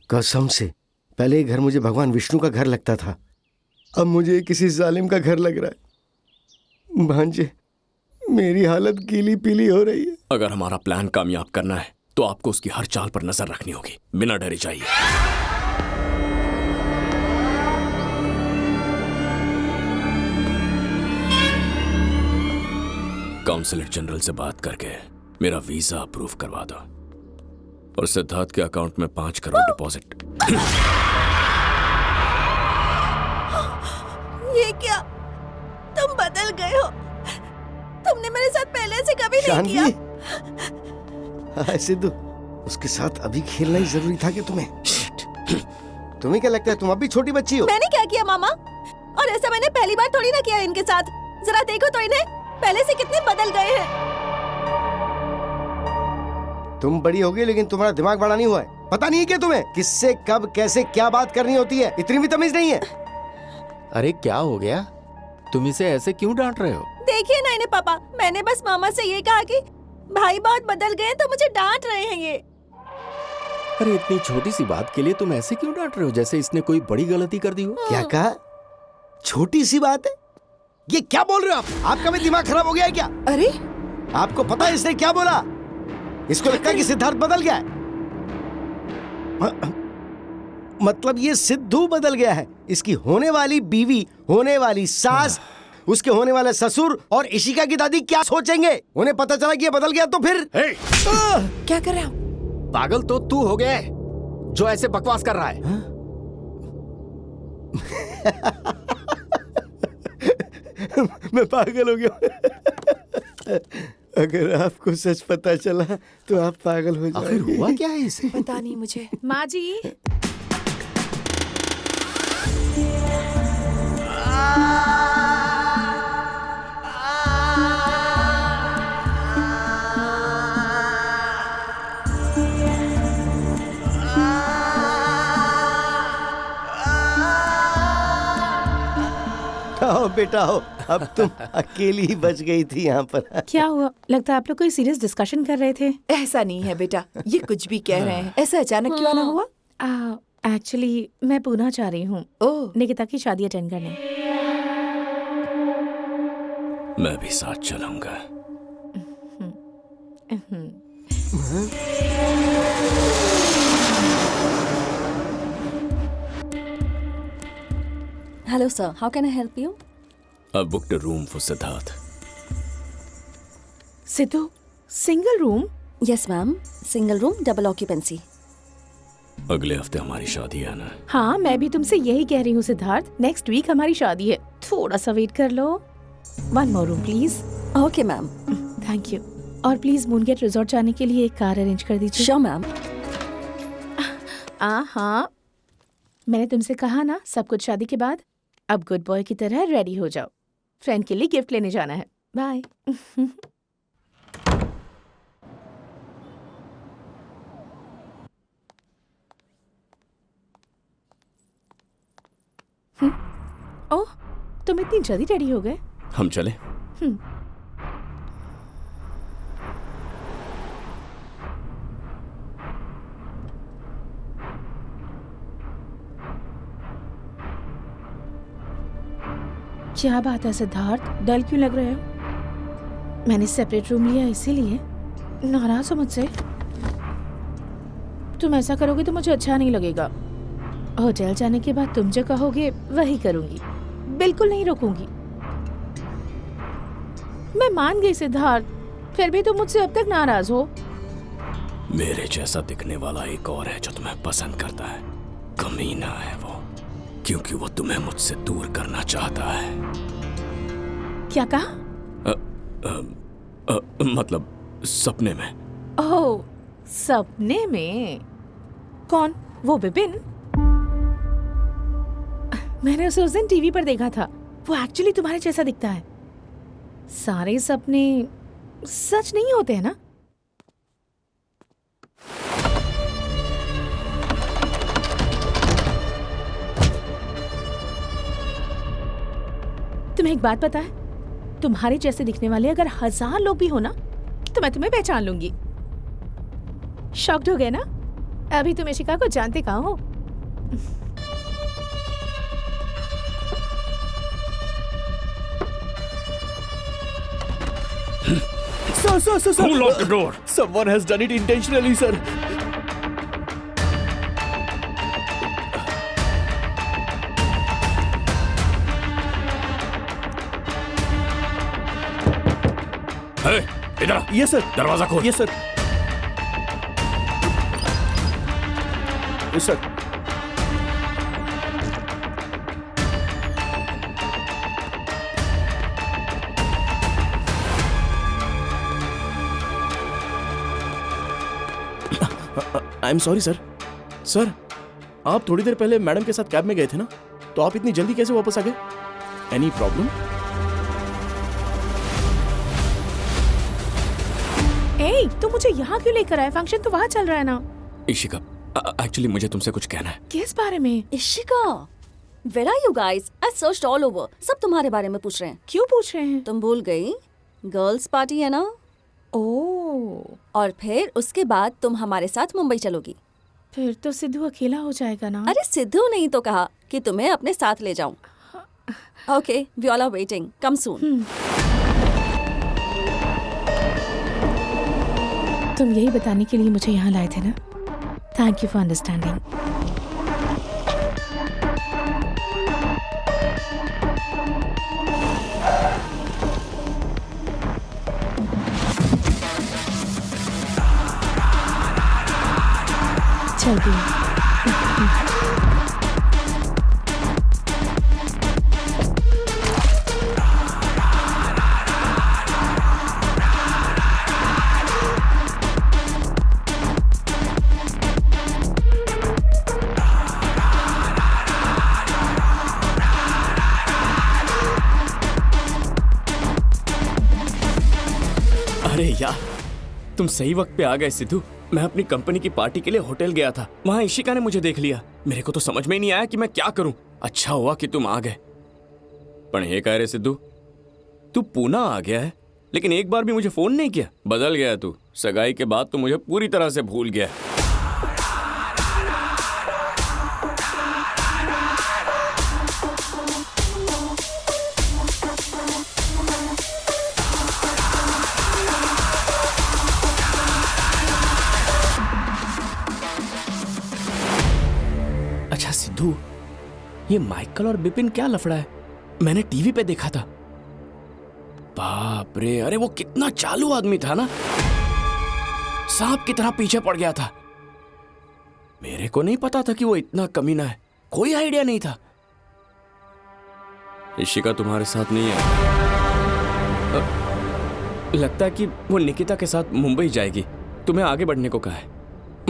कसम से पहले ये घर मुझे भगवान विष्णु का घर लगता था, अब मुझे किसी जालिम का घर लग रहा है। भांजे, मेरी हालत गीली पीली हो रही है। अगर हमारा प्लान कामयाब करना है तो आपको उसकी हर चाल पर नजर रखनी होगी, बिना डरे जाइए। काउंसलर जनरल से बात करके मेरा वीजा अप्रूव करवा दो और सिद्धार्थ के अकाउंट में 5 करोड़ डिपॉजिट। ये क्या? तुम बदल गए हो। तुमने मेरे साथ पहले से कभी नहीं किया। हाँ सिद्धू, उसके साथ अभी खेलना ही जरूरी था कि तुम्हें। तुम्हें क्या लगता है तुम अभी छोटी बच्ची हो? मैंने क्या किया मामा? और ऐसा मैंने पहली बार थोड़ी ना किया इनके साथ। जरा देखो तो इन्हें पहले से कितने बदल गए हैं। तुम बड़ी हो गई लेकिन तुम्हारा दिमाग बड़ा नहीं हुआ है। पता नहीं है क्या तुम्हें किससे कब कैसे क्या बात करनी होती है? इतनी भी तमीज नहीं है। अरे क्या हो गया? तुम इसे ऐसे क्यों डांट रहे हो? देखिए ना इन्हें पापा, मैंने बस मामा से ये कहा कि भाई बहुत बदल गए तो मुझे डांट रहे हैं ये। अरे इतनी छोटी सी बात के लिए तुम ऐसे क्यों डांट रहे हो जैसे इसने कोई बड़ी गलती कर दी हो? क्या कहा? छोटी सी बात है? ये क्या बोल रहे हो आप? आपका भी दिमाग खराब हो गया है क्या? अरे आपको पता है इसने क्या बोला? इसको लगता है कि सिद्धार्थ बदल गया है। मतलब ये सिद्धू बदल गया है। इसकी होने वाली बीवी, होने वाली सास, उसके होने वाले ससुर और इशिका की दादी क्या सोचेंगे? उन्हें पता चला कि ये बदल गया तो फिर क्या कर रहे हो? पागल तो तू हो गया है जो ऐसे बकवास कर रहा है। मैं पागल हो गया। अगर आपको सच पता चला तो आप पागल हो जाएंगे। आखिर हुआ क्या है इसे? पता नहीं मुझे। माँ जी, आओ बेटा आओ, अब तुम अकेली ही बच गई थी यहाँ पर। क्या हुआ? लगता है आप लोग कोई सीरियस डिस्कशन कर रहे थे। ऐसा नहीं है बेटा, ये कुछ भी कह रहे हैं। ऐसा अचानक क्यों ना हुआ? एक्चुअली मैं पूना चाह रही हूँ ओह, निकिता की शादी अटेंड करने। मैं भी साथ चलूंगा। Hello sir, how can I help you? I booked a room for Siddharth. Sidhu, single room? Yes ma'am, single room, double occupancy. अगले हफ्ते हमारी शादी है ना? हाँ, मैं भी तुमसे यही कह रही हूँ सिद्धार्थ। नेक्स्ट वीक हमारी शादी है, थोड़ा सा वेट कर लो। 1 more room please. Okay ma'am. Thank you. और प्लीज मूनगेट रिजॉर्ट जाने के लिए एक कार अरेंज कर दीजिए। Sure ma'am. हाँ, मैंने तुमसे कहा ना सब कुछ शादी के बाद। अब गुड बॉय की तरह रेडी हो जाओ, फ्रेंड के लिए गिफ्ट लेने जाना है। बाय। ओह, तुम इतनी जल्दी रेडी हो गए? हम चले? क्या बात है सिद्धार्थ, डल क्यों लग रहे हो? मैंने सेपरेट रूम लिया इसीलिए? नाराज हो मुझसे? तुम ऐसा करोगे तो मुझे अच्छा नहीं लगेगा। होटल जाने के बाद तुम जो कहोगे वही करूंगी, बिल्कुल नहीं रोकूंगी। मैं मान गई सिद्धार्थ, फिर भी तुम मुझसे अब तक नाराज हो। मेरे जैसा दिखने वाला एक और है जो तुम्हें पसंद करता है। कमीना है वो, क्योंकि वो तुम्हें मुझसे दूर करना चाहता है। क्या कहा? मतलब सपने में। ओह, सपने में? कौन? वो विपिन? मैंने उसे उस दिन टीवी पर देखा था। वो एक्चुअली तुम्हारे जैसा दिखता है। सारे सपने सच नहीं होते हैं ना? तुम्हें एक बात पता है? तुम्हारे जैसे दिखने वाले अगर 1000 लोग भी हो ना, तो मैं तुम्हें पहचान लूंगी। शॉक्ड हो गए ना? अभी तुम इशिका को जानते कहाँ हो? Sir Who locked the door? Someone has done it intentionally, sir. Hey, इधर आ। Yes, sir. दरवाजा खोल। Yes, sir. Yes, sir. I am sorry sir. Sir, आप थोड़ी देर पहले मैडम के साथ कैब में गए थे ना, तो आप इतनी जल्दी कैसे वापस आ गए? Any problem? ए, तुम मुझे यहाँ क्यों लेकर आए? फंक्शन तो वहाँ चल रहा है ना। इशिका, एक्चुअली मुझे तुमसे कुछ कहना है। किस बारे में? Ishika, where are you guys? I searched all over. सब तुम्हारे बारे में पूछ रहे हैं। क्यों पूछ रहे हैं? तुम भूल गई? गर्ल्स पार्टी है ना? ओह, और फिर उसके बाद तुम हमारे साथ मुंबई चलोगी। फिर तो सिद्धू अकेला हो जाएगा ना। अरे सिद्धू नहीं तो कहा कि तुम्हें अपने साथ ले जाऊं। Okay, we all are waiting, come soon. तुम यही बताने के लिए मुझे यहाँ लाए थे ना? Thank you for understanding. चलती हूँ। अरे यार, तुम सही वक्त पे आ गए सिद्धू। मैं अपनी कंपनी की पार्टी के लिए होटल गया था, वहाँ इशिका ने मुझे देख लिया। मेरे को तो समझ में ही नहीं आया कि मैं क्या करूं। अच्छा हुआ कि तुम आ गए। पर ये कह रहे सिद्धू, तू पूना आ गया है, लेकिन एक बार भी मुझे फोन नहीं किया। बदल गया तू। सगाई के बाद तो मुझे पूरी तरह से भूल गया। अच्छा सिद्धू, ये माइकल और बिपिन क्या लफड़ा है? मैंने टीवी पे देखा था। बाप रे, अरे वो कितना चालू आदमी था ना, सांप की तरह पीछे पड़ गया था। मेरे को नहीं पता था कि वो इतना कमीना है, कोई आइडिया नहीं था। इशिका तुम्हारे साथ नहीं है? लगता है कि वो निकिता के साथ मुंबई जाएगी। तुम्हें आगे बढ़ने को कहा है।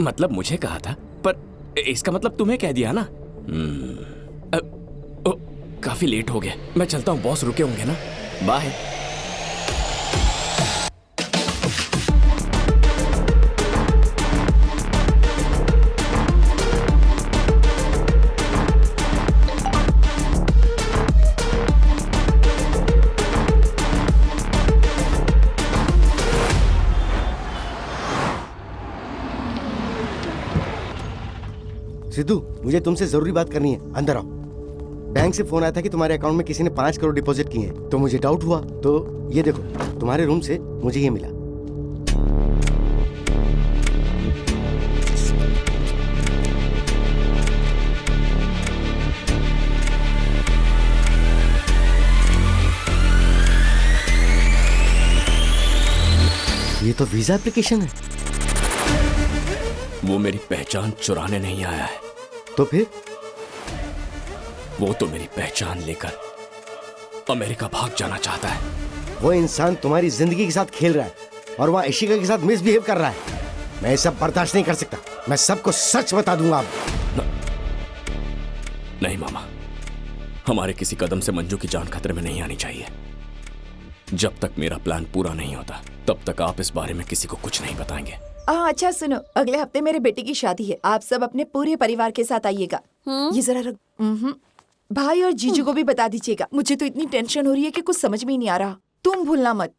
मतलब मुझे कहा था, पर इसका मतलब तुम्हें कह दिया ना। काफी लेट हो गया, मैं चलता हूँ। बॉस रुके होंगे ना। बाय। सिद्धू, मुझे तुमसे जरूरी बात करनी है, अंदर आओ। बैंक से फोन आया था कि तुम्हारे अकाउंट में किसी ने 5 करोड़ डिपॉजिट किए हैं, तो मुझे डाउट हुआ। तो ये देखो, तुम्हारे रूम से मुझे ये मिला। ये तो वीजा एप्लीकेशन है। वो मेरी पहचान चुराने नहीं आया है। तो फिर? वो तो मेरी पहचान लेकर अमेरिका भाग जाना चाहता है। वो इंसान तुम्हारी जिंदगी के साथ खेल रहा है और वहाँ इशिका के साथ मिसबिहेव कर रहा है। मैं ये सब बर्दाश्त नहीं कर सकता। मैं सबको सच बता दूंगा अब। नहीं मामा, हमारे किसी कदम से मंजू की जान खतरे में नहीं आनी चाहिए। जब तक मेरा प्लान पूरा नहीं होता, तब तक आप इस बारे में किसी को कुछ नहीं बताएंगे। अच्छा सुनो, अगले हफ्ते मेरे बेटे की शादी है। आप सब अपने पूरे परिवार के साथ आइएगा। ये जरा रख। भाई और जीजू को भी बता दीजिएगा। मुझे तो इतनी टेंशन हो रही है कि कुछ समझ में ही नहीं आ रहा। तुम भूलना मत।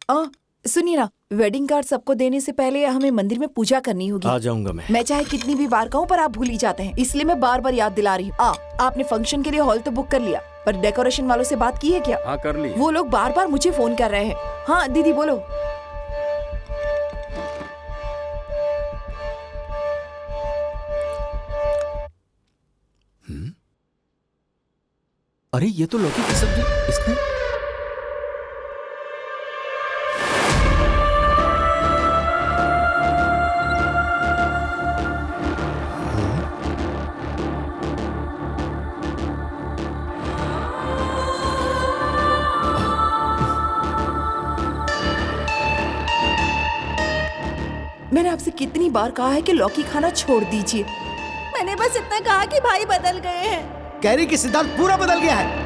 सुनिए ना, वेडिंग कार्ड सबको देने से पहले हमें मंदिर में पूजा करनी होगी। आ जाऊंगा मैं। मैं चाहे कितनी भी बार कहूँ पर आप भूल ही जाते हैं, इसलिए मैं बार बार याद दिला रही हूँ। आपने फंक्शन के लिए हॉल तो बुक कर लिया, पर डेकोरेशन वालों से बात की है क्या? हाँ कर ली। वो लोग बार बार मुझे फोन कर रहे हैं। हाँ दीदी बोलो। अरे ये तो लौकी की सब्जी, इसने मैंने आपसे कितनी बार कहा है कि लौकी खाना छोड़ दीजिए। मैंने बस इतना कहा कि भाई बदल गए हैं। कह रही कि सिद्धार्थ पूरा बदल गया है।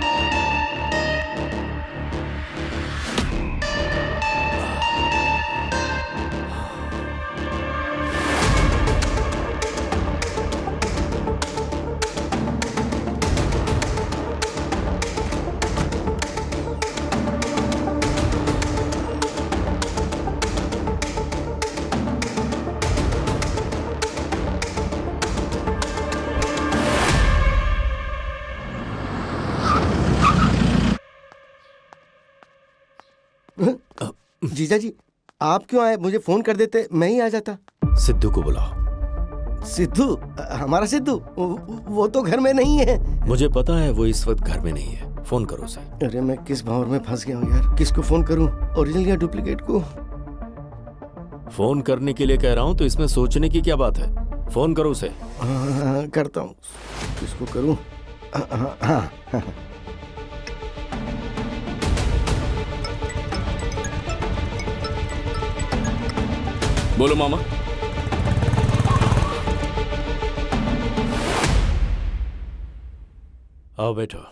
जीजा जी, आप क्यों आए? मुझे फोन कर देते, मैं ही आ जाता। सिद्धू को बुलाओ। सिद्धू? हमारा सिद्धू? वो तो घर में नहीं है। मुझे पता है वो इस वक्त घर में नहीं है, फोन करो उसे। अरे मैं किस भंवर में फंस गया हूँ यार, किसको फोन करूँ, ओरिजिनल या डुप्लीकेट को? फोन करने के लिए कह रहा हूँ तो इसमें सोचने की क्या बात है, फोन करो उसे। हाँ, करता हूँ। किसको करूँ? हाँ। बोलो मामा। आओ बैठो।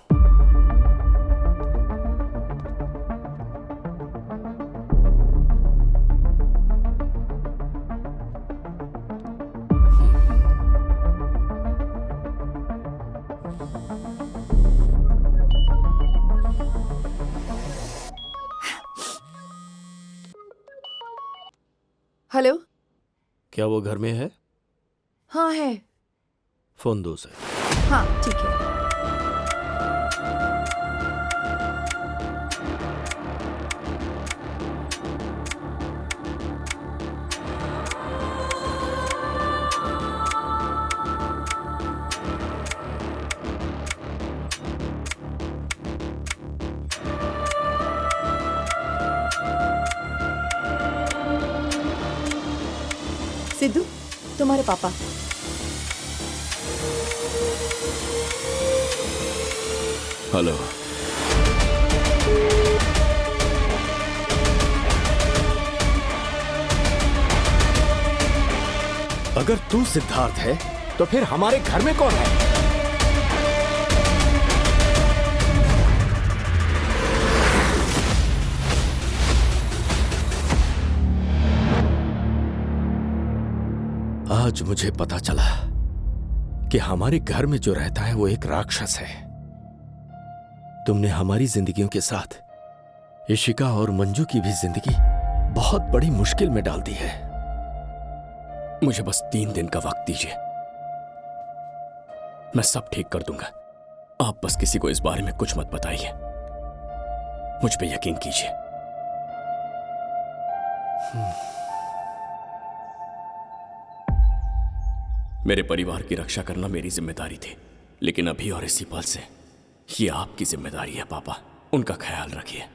हेलो। क्या वो घर में है? हाँ है। फोन दो उसे। हाँ ठीक है। सिद्धू, तुम्हारे पापा। हेलो। अगर तू सिद्धार्थ है तो फिर हमारे घर में कौन है? आज मुझे पता चला कि हमारे घर में जो रहता है वो एक राक्षस है। तुमने हमारी जिंदगियों के साथ इशिका और मंजू की भी जिंदगी बहुत बड़ी मुश्किल में डाल दी है। मुझे बस 3 दिन का वक्त दीजिए, मैं सब ठीक कर दूंगा। आप बस किसी को इस बारे में कुछ मत बताइए, मुझ पे यकीन कीजिए। मेरे परिवार की रक्षा करना मेरी जिम्मेदारी थी, लेकिन अभी और इसी पल से ये आपकी जिम्मेदारी है पापा। उनका ख्याल रखिए।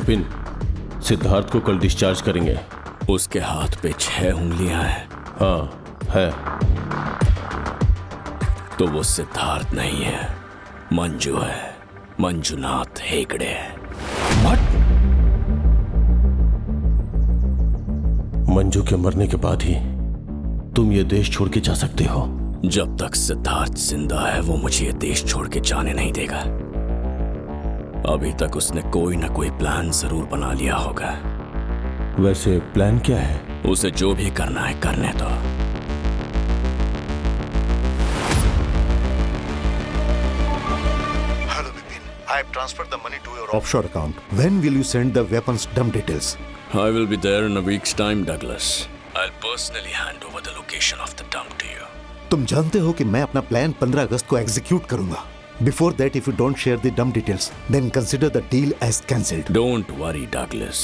विपिन, सिद्धार्थ को कल डिस्चार्ज करेंगे। उसके हाथ पे 6 उंगलियां हैं। हाँ है। तो वो सिद्धार्थ नहीं है, मंजू है, मंजुनाथ हेगड़े। मंजू के मरने के बाद ही तुम ये देश छोड़ के जा सकते हो। जब तक सिद्धार्थ जिंदा है वो मुझे ये देश छोड़ के जाने नहीं देगा। अभी तक उसने कोई ना कोई प्लान जरूर बना लिया होगा। वैसे प्लान क्या है? उसे जो भी करना है करने दो। Hello, Vipin. I have transferred the money to your offshore account. When will you send the weapons dump details? I will be there in a week's time, Douglas. I'll personally hand over the location of the dump to you. तुम जानते हो कि मैं अपना plan 15 अगस्त को execute करूंगा। Before that, if you don't share the dump details, then consider the deal as cancelled. Don't worry, Douglas.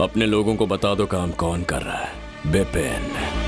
अपने लोगों को बता दो काम कौन कर रहा है। बिपिन।